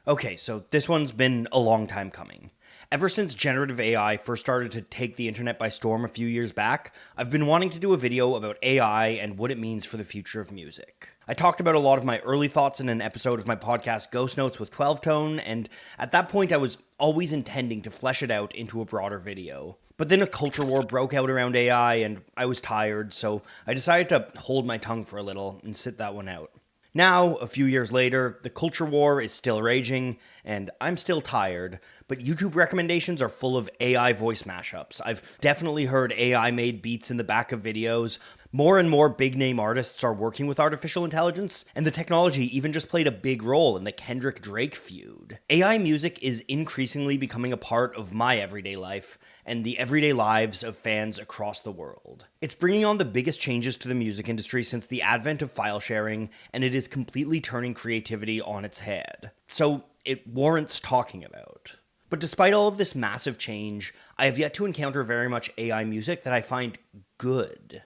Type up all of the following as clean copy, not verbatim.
Okay, so this one's been a long time coming. Ever since generative AI first started to take the internet by storm a few years back, I've been wanting to do a video about AI and what it means for the future of music. I talked about a lot of my early thoughts in an episode of my podcast Ghost Notes with 12 Tone, and at that point I was always intending to flesh it out into a broader video. But then a culture war broke out around AI and I was tired, so I decided to hold my tongue for a little and sit that one out. Now, a few years later, the culture war is still raging, and I'm still tired, but YouTube recommendations are full of AI voice mashups. I've definitely heard AI-made beats in the back of videos. More and more big-name artists are working with artificial intelligence, and the technology even just played a big role in the Kendrick-Drake feud. AI music is increasingly becoming a part of my everyday life, and the everyday lives of fans across the world. It's bringing on the biggest changes to the music industry since the advent of file sharing, and it is completely turning creativity on its head. So it warrants talking about. But despite all of this massive change, I have yet to encounter very much AI music that I find good.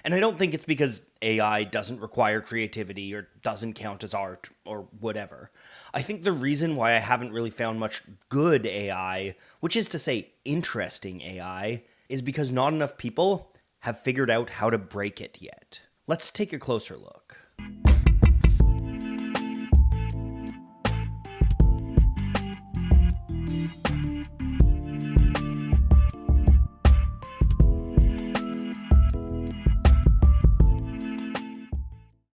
And I don't think it's because AI doesn't require creativity or doesn't count as art or whatever. I think the reason why I haven't really found much good AI, which is to say interesting AI, is because not enough people have figured out how to break it yet. Let's take a closer look.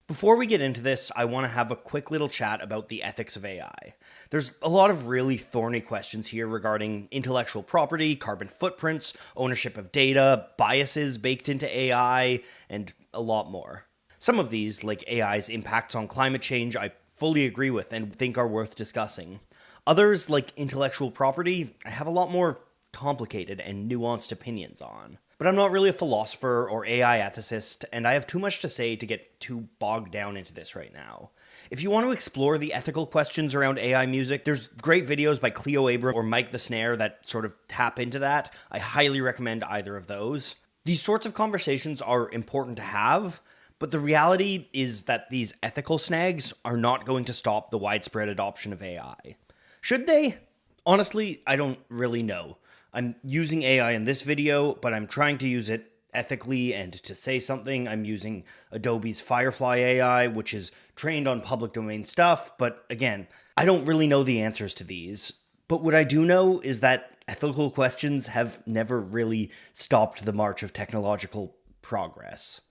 Before we get into this, I want to have a quick little chat about the ethics of AI. There's a lot of really thorny questions here regarding intellectual property, carbon footprints, ownership of data, biases baked into AI, and a lot more. Some of these, like AI's impacts on climate change, I fully agree with and think are worth discussing. Others, like intellectual property, I have a lot more complicated and nuanced opinions on. But I'm not really a philosopher or AI ethicist, and I have too much to say to get too bogged down into this right now. If you want to explore the ethical questions around AI music, there's great videos by Cleo Abram or Mike the Snare that sort of tap into that. I highly recommend either of those. These sorts of conversations are important to have, but the reality is that these ethical snags are not going to stop the widespread adoption of AI. Should they? Honestly, I don't really know. I'm using AI in this video, but I'm trying to use it ethically, and to say something, I'm using Adobe's Firefly AI, which is trained on public domain stuff, but again, I don't really know the answers to these. But what I do know is that ethical questions have never really stopped the march of technological progress.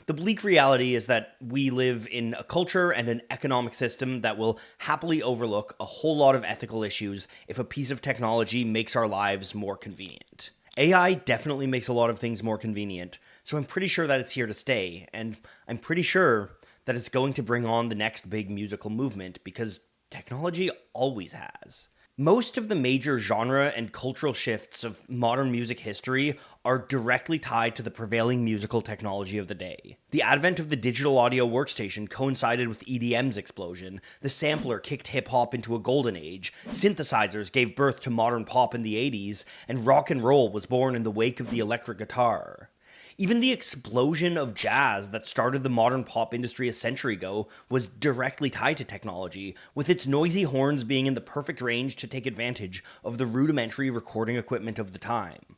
The bleak reality is that we live in a culture and an economic system that will happily overlook a whole lot of ethical issues if a piece of technology makes our lives more convenient. AI definitely makes a lot of things more convenient, so I'm pretty sure that it's here to stay, and I'm pretty sure that it's going to bring on the next big musical movement, because technology always has. Most of the major genre and cultural shifts of modern music history are directly tied to the prevailing musical technology of the day. The advent of the digital audio workstation coincided with EDM's explosion, the sampler kicked hip-hop into a golden age, synthesizers gave birth to modern pop in the 80s, and rock and roll was born in the wake of the electric guitar. Even the explosion of jazz that started the modern pop industry a century ago was directly tied to technology, with its noisy horns being in the perfect range to take advantage of the rudimentary recording equipment of the time.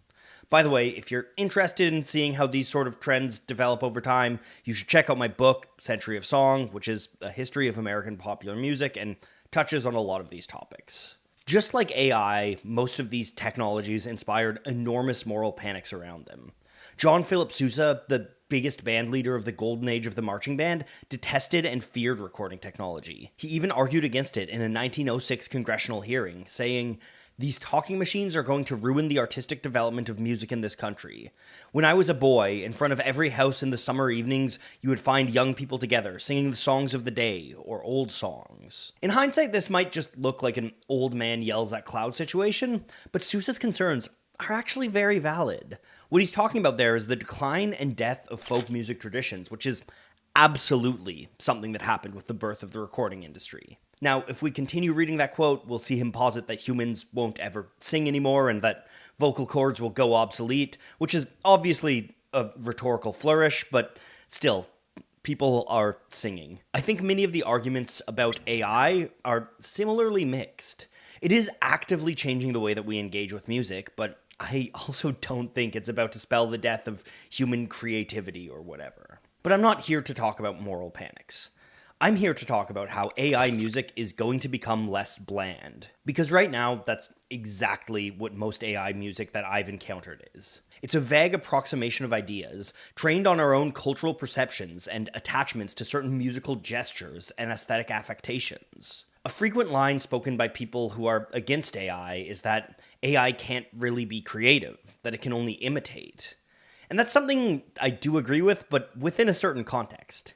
By the way, if you're interested in seeing how these sort of trends develop over time, you should check out my book, Century of Song, which is a history of American popular music and touches on a lot of these topics. Just like AI, most of these technologies inspired enormous moral panics around them. John Philip Sousa, the biggest band leader of the golden age of the marching band, detested and feared recording technology. He even argued against it in a 1906 congressional hearing, saying, "These talking machines are going to ruin the artistic development of music in this country. When I was a boy, in front of every house in the summer evenings, you would find young people together, singing the songs of the day, or old songs." In hindsight, this might just look like an old man yells at cloud situation, but Sousa's concerns are actually very valid. What he's talking about there is the decline and death of folk music traditions, which is absolutely something that happened with the birth of the recording industry. Now, if we continue reading that quote, we'll see him posit that humans won't ever sing anymore and that vocal cords will go obsolete, which is obviously a rhetorical flourish, but still, people are singing. I think many of the arguments about AI are similarly mixed. It is actively changing the way that we engage with music, but I also don't think it's about to spell the death of human creativity or whatever. But I'm not here to talk about moral panics. I'm here to talk about how AI music is going to become less bland. Because right now, that's exactly what most AI music that I've encountered is. It's a vague approximation of ideas, trained on our own cultural perceptions and attachments to certain musical gestures and aesthetic affectations. A frequent line spoken by people who are against AI is that AI can't really be creative, that it can only imitate. And that's something I do agree with, but within a certain context.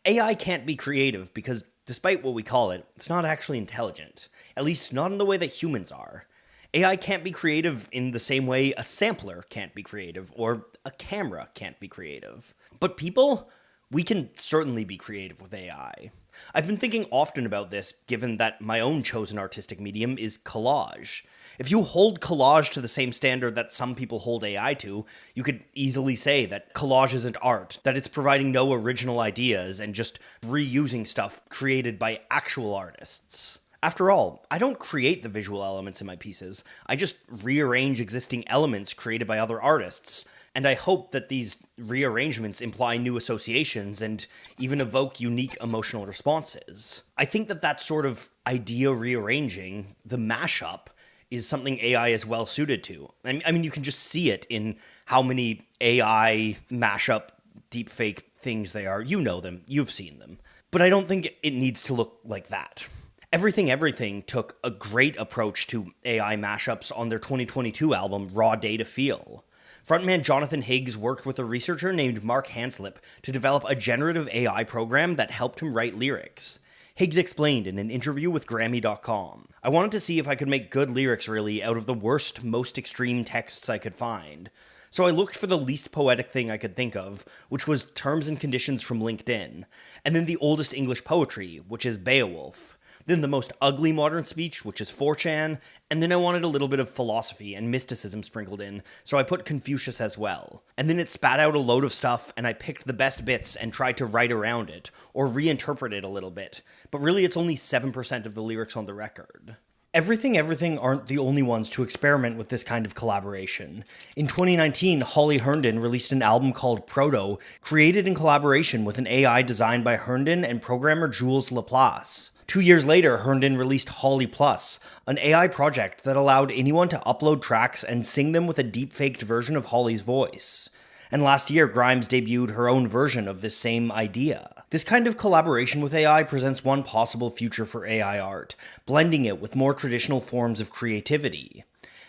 AI can't be creative because, despite what we call it, it's not actually intelligent. At least not in the way that humans are. AI can't be creative in the same way a sampler can't be creative, or a camera can't be creative. But people, we can certainly be creative with AI. I've been thinking often about this, given that my own chosen artistic medium is collage. If you hold collage to the same standard that some people hold AI to, you could easily say that collage isn't art, that it's providing no original ideas and just reusing stuff created by actual artists. After all, I don't create the visual elements in my pieces, I just rearrange existing elements created by other artists, and I hope that these rearrangements imply new associations and even evoke unique emotional responses. I think that sort of idea rearranging, the mashup, is something AI is well suited to. I mean, you can just see it in how many AI mashup deepfake things they are. You know them, you've seen them. But I don't think it needs to look like that. Everything took a great approach to AI mashups on their 2022 album, Raw Data Feel. Frontman Jonathan Higgs worked with a researcher named Mark Hanslip to develop a generative AI program that helped him write lyrics. Higgs explained in an interview with Grammy.com, "I wanted to see if I could make good lyrics really out of the worst, most extreme texts I could find. So I looked for the least poetic thing I could think of, which was terms and conditions from LinkedIn, and then the oldest English poetry, which is Beowulf. Then the most ugly modern speech, which is 4chan, and then I wanted a little bit of philosophy and mysticism sprinkled in, so I put Confucius as well. And then it spat out a load of stuff, and I picked the best bits and tried to write around it, or reinterpret it a little bit. But really it's only 7% of the lyrics on the record." Everything aren't the only ones to experiment with this kind of collaboration. In 2019, Holly Herndon released an album called Proto, created in collaboration with an AI designed by Herndon and programmer Jules Laplace. 2 years later, Herndon released Holly Plus, an AI project that allowed anyone to upload tracks and sing them with a deepfaked version of Holly's voice. And last year, Grimes debuted her own version of this same idea. This kind of collaboration with AI presents one possible future for AI art, blending it with more traditional forms of creativity.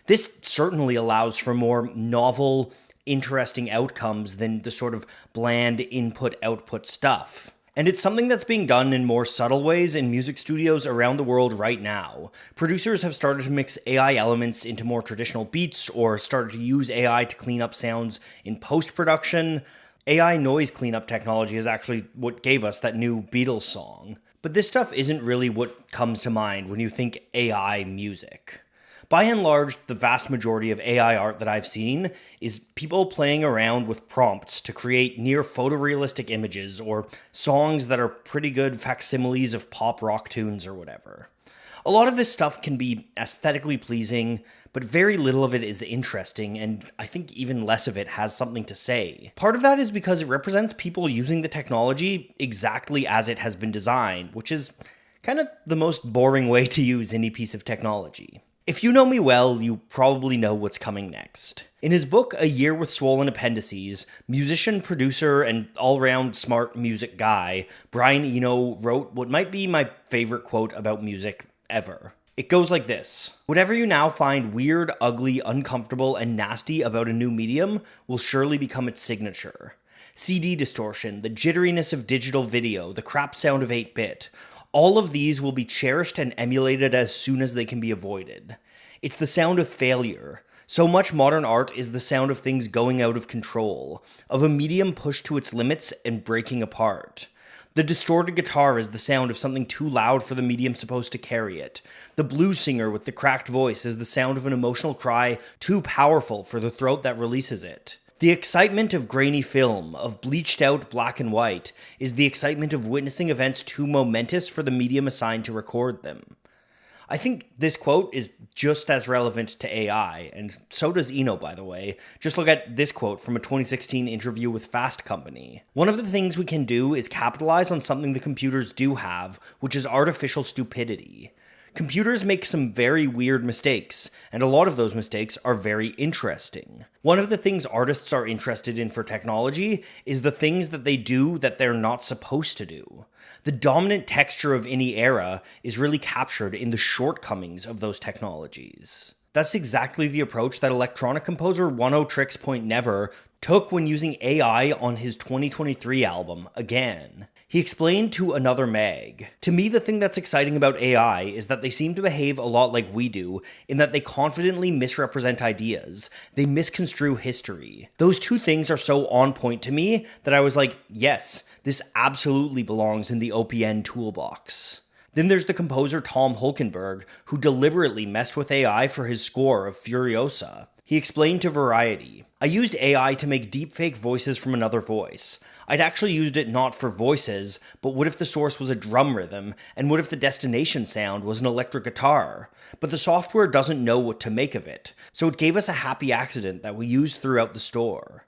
This certainly allows for more novel, interesting outcomes than the sort of bland input-output stuff. And it's something that's being done in more subtle ways in music studios around the world right now. Producers have started to mix AI elements into more traditional beats, or started to use AI to clean up sounds in post-production. AI noise cleanup technology is actually what gave us that new Beatles song. But this stuff isn't really what comes to mind when you think AI music. By and large, the vast majority of AI art that I've seen is people playing around with prompts to create near photorealistic images or songs that are pretty good facsimiles of pop rock tunes or whatever. A lot of this stuff can be aesthetically pleasing, but very little of it is interesting, and I think even less of it has something to say. Part of that is because it represents people using the technology exactly as it has been designed, which is kind of the most boring way to use any piece of technology. If you know me well, you probably know what's coming next. In his book, A Year with Swollen Appendices, musician, producer, and all-round smart music guy, Brian Eno wrote what might be my favorite quote about music ever. It goes like this: "Whatever you now find weird, ugly, uncomfortable, and nasty about a new medium will surely become its signature. CD distortion, the jitteriness of digital video, the crap sound of 8-bit, all of these will be cherished and emulated as soon as they can be avoided. It's the sound of failure. So much modern art is the sound of things going out of control, of a medium pushed to its limits and breaking apart. The distorted guitar is the sound of something too loud for the medium supposed to carry it. The blues singer with the cracked voice is the sound of an emotional cry too powerful for the throat that releases it. The excitement of grainy film, of bleached out black and white, is the excitement of witnessing events too momentous for the medium assigned to record them. I think this quote is just as relevant to AI, and so does Eno, by the way. Just look at this quote from a 2016 interview with Fast Company. One of the things we can do is capitalize on something the computers do have, which is artificial stupidity. Computers make some very weird mistakes, and a lot of those mistakes are very interesting. One of the things artists are interested in for technology is the things that they do that they're not supposed to do. The dominant texture of any era is really captured in the shortcomings of those technologies. That's exactly the approach that electronic composer 10tricks.never took when using AI on his 2023 album, Again. He explained to Another Mag, "To me, the thing that's exciting about AI is that they seem to behave a lot like we do, in that they confidently misrepresent ideas. They misconstrue history. Those two things are so on point to me that I was like, yes, this absolutely belongs in the OPN toolbox." Then there's the composer Tom Hulkenberg, who deliberately messed with AI for his score of Furiosa. He explained to Variety, "I used AI to make deepfake voices from another voice. I'd actually used it not for voices, but what if the source was a drum rhythm, and what if the destination sound was an electric guitar? But the software doesn't know what to make of it, so it gave us a happy accident that we used throughout the store."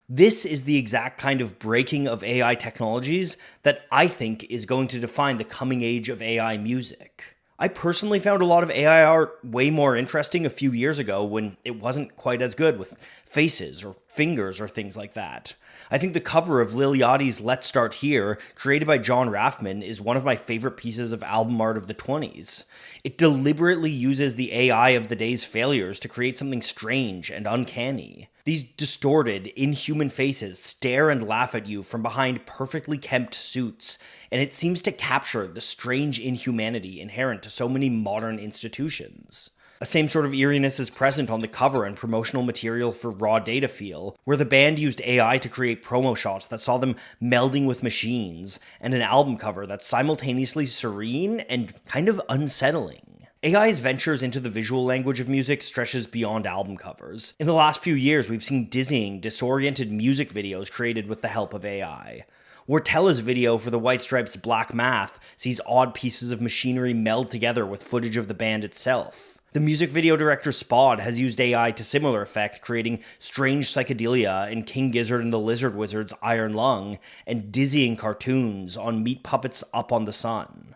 This is the exact kind of breaking of AI technologies that I think is going to define the coming age of AI music. I personally found a lot of AI art way more interesting a few years ago when it wasn't quite as good with faces or fingers or things like that. I think the cover of Lil Yachty's Let's Start Here, created by John Raffman, is one of my favorite pieces of album art of the 20s. It deliberately uses the AI of the day's failures to create something strange and uncanny. These distorted, inhuman faces stare and laugh at you from behind perfectly kempt suits, and it seems to capture the strange inhumanity inherent to so many modern institutions. A same sort of eeriness is present on the cover and promotional material for Raw Data Feel, where the band used AI to create promo shots that saw them melding with machines, and an album cover that's simultaneously serene and kind of unsettling. AI's ventures into the visual language of music stretches beyond album covers. In the last few years, we've seen dizzying, disoriented music videos created with the help of AI. Wartella's video for the White Stripes' Black Math sees odd pieces of machinery meld together with footage of the band itself. The music video director Spod has used AI to similar effect, creating strange psychedelia in King Gizzard and the Lizard Wizard's Iron Lung, and dizzying cartoons on Meat Puppets' Up on the Sun.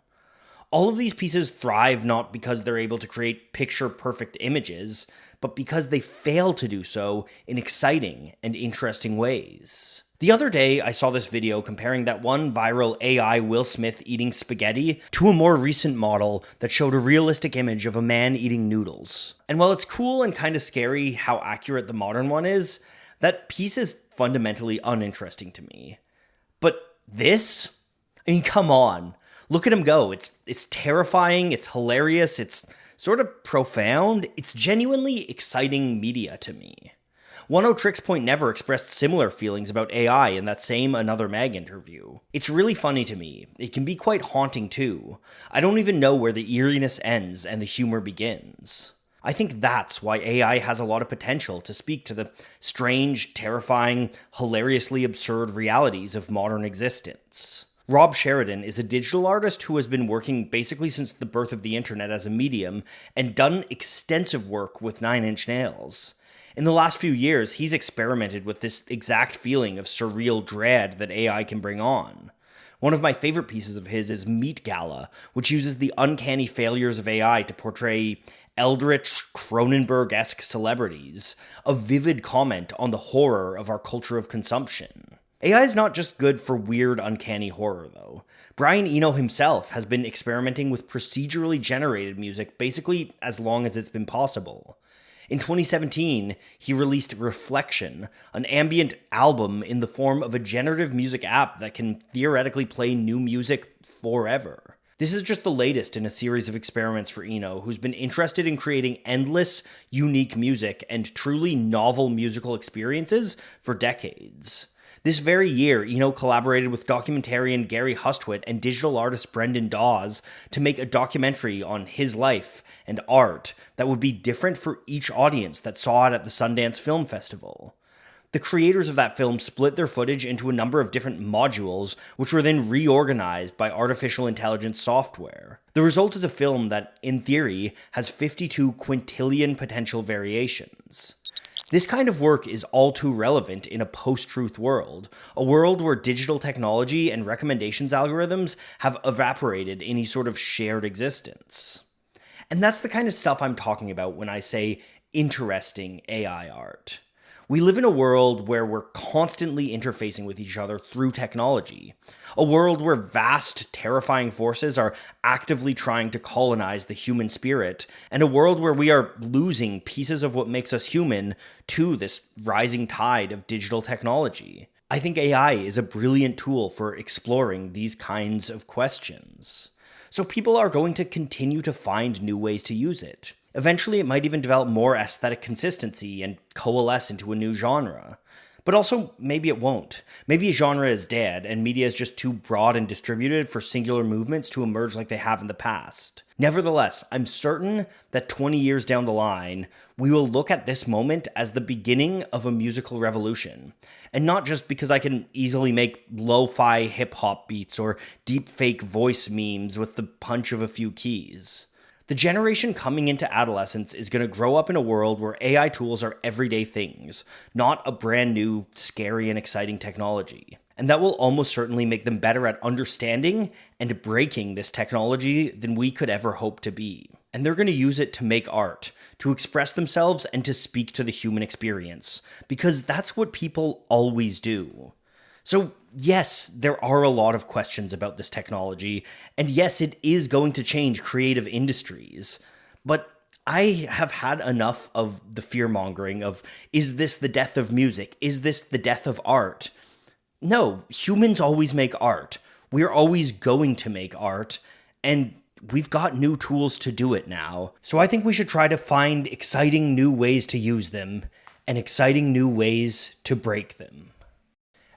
All of these pieces thrive not because they're able to create picture-perfect images, but because they fail to do so in exciting and interesting ways. The other day, I saw this video comparing that one viral AI Will Smith eating spaghetti to a more recent model that showed a realistic image of a man eating noodles. And while it's cool and kind of scary how accurate the modern one is, that piece is fundamentally uninteresting to me. But this? I mean, come on. Look at him go. It's terrifying, it's hilarious, it's sort of profound. It's genuinely exciting media to me. 10tricks.never expressed similar feelings about AI in that same Another Mag interview. It's really funny to me. It can be quite haunting too. I don't even know where the eeriness ends and the humor begins. I think that's why AI has a lot of potential to speak to the strange, terrifying, hilariously absurd realities of modern existence. Rob Sheridan is a digital artist who has been working basically since the birth of the internet as a medium and done extensive work with 9 Inch Nails. In the last few years, he's experimented with this exact feeling of surreal dread that AI can bring on. One of my favorite pieces of his is Meat Gala, which uses the uncanny failures of AI to portray eldritch, Cronenberg-esque celebrities, a vivid comment on the horror of our culture of consumption. AI is not just good for weird, uncanny horror, though. Brian Eno himself has been experimenting with procedurally generated music basically as long as it's been possible. In 2017, he released Reflection, an ambient album in the form of a generative music app that can theoretically play new music forever. This is just the latest in a series of experiments for Eno, who's been interested in creating endless, unique music and truly novel musical experiences for decades. This very year, Eno collaborated with documentarian Gary Hustwit and digital artist Brendan Dawes to make a documentary on his life and art that would be different for each audience that saw it at the Sundance Film Festival. The creators of that film split their footage into a number of different modules, which were then reorganized by artificial intelligence software. The result is a film that, in theory, has 52 quintillion potential variations. This kind of work is all too relevant in a post-truth world, a world where digital technology and recommendations algorithms have evaporated any sort of shared existence. And that's the kind of stuff I'm talking about when I say interesting AI art. We live in a world where we're constantly interfacing with each other through technology. A world where vast, terrifying forces are actively trying to colonize the human spirit, and a world where we are losing pieces of what makes us human to this rising tide of digital technology. I think AI is a brilliant tool for exploring these kinds of questions. So people are going to continue to find new ways to use it. Eventually, it might even develop more aesthetic consistency and coalesce into a new genre. But also, maybe it won't. Maybe a genre is dead, and media is just too broad and distributed for singular movements to emerge like they have in the past. Nevertheless, I'm certain that 20 years down the line, we will look at this moment as the beginning of a musical revolution. And not just because I can easily make lo-fi hip-hop beats or deep-fake voice memes with the punch of a few keys. The generation coming into adolescence is going to grow up in a world where AI tools are everyday things, not a brand new, scary, and exciting technology. And that will almost certainly make them better at understanding and breaking this technology than we could ever hope to be. And they're going to use it to make art, to express themselves, and to speak to the human experience, because that's what people always do. So yes, there are a lot of questions about this technology, and yes, it is going to change creative industries, but I have had enough of the fear-mongering of, is this the death of music? Is this the death of art? No, humans always make art. We're always going to make art, and we've got new tools to do it now. So I think we should try to find exciting new ways to use them, and exciting new ways to break them.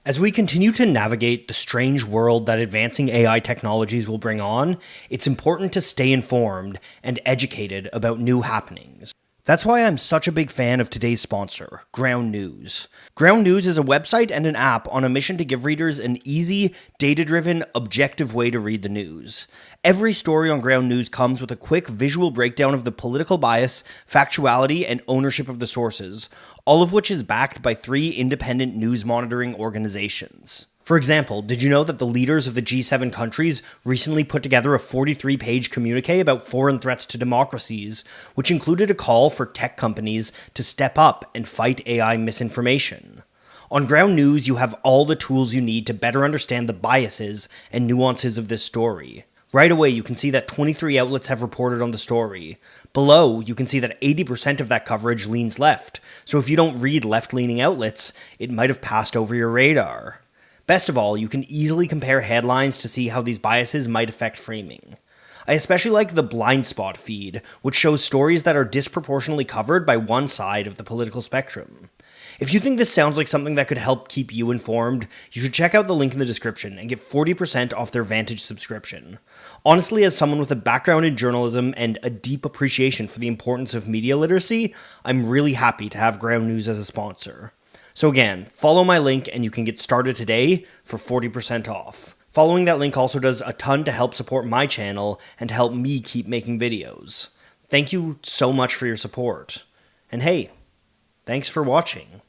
As we continue to navigate the strange world that advancing AI technologies will bring on, it's important to stay informed and educated about new happenings. That's why I'm such a big fan of today's sponsor, Ground News. Ground News is a website and an app on a mission to give readers an easy, data-driven, objective way to read the news. Every story on Ground News comes with a quick visual breakdown of the political bias, factuality, and ownership of the sources, all of which is backed by 3 independent news monitoring organizations. For example, did you know that the leaders of the G7 countries recently put together a 43-page communique about foreign threats to democracies, which included a call for tech companies to step up and fight AI misinformation? On Ground News, you have all the tools you need to better understand the biases and nuances of this story. Right away, you can see that 23 outlets have reported on the story. Below, you can see that 80% of that coverage leans left, so if you don't read left-leaning outlets, it might have passed over your radar. Best of all, you can easily compare headlines to see how these biases might affect framing. I especially like the blind spot feed, which shows stories that are disproportionately covered by one side of the political spectrum. If you think this sounds like something that could help keep you informed, you should check out the link in the description and get 40% off their Vantage subscription. Honestly, as someone with a background in journalism and a deep appreciation for the importance of media literacy, I'm really happy to have Ground News as a sponsor. So again, follow my link and you can get started today for 40% off. Following that link also does a ton to help support my channel and help me keep making videos. Thank you so much for your support. And hey, thanks for watching.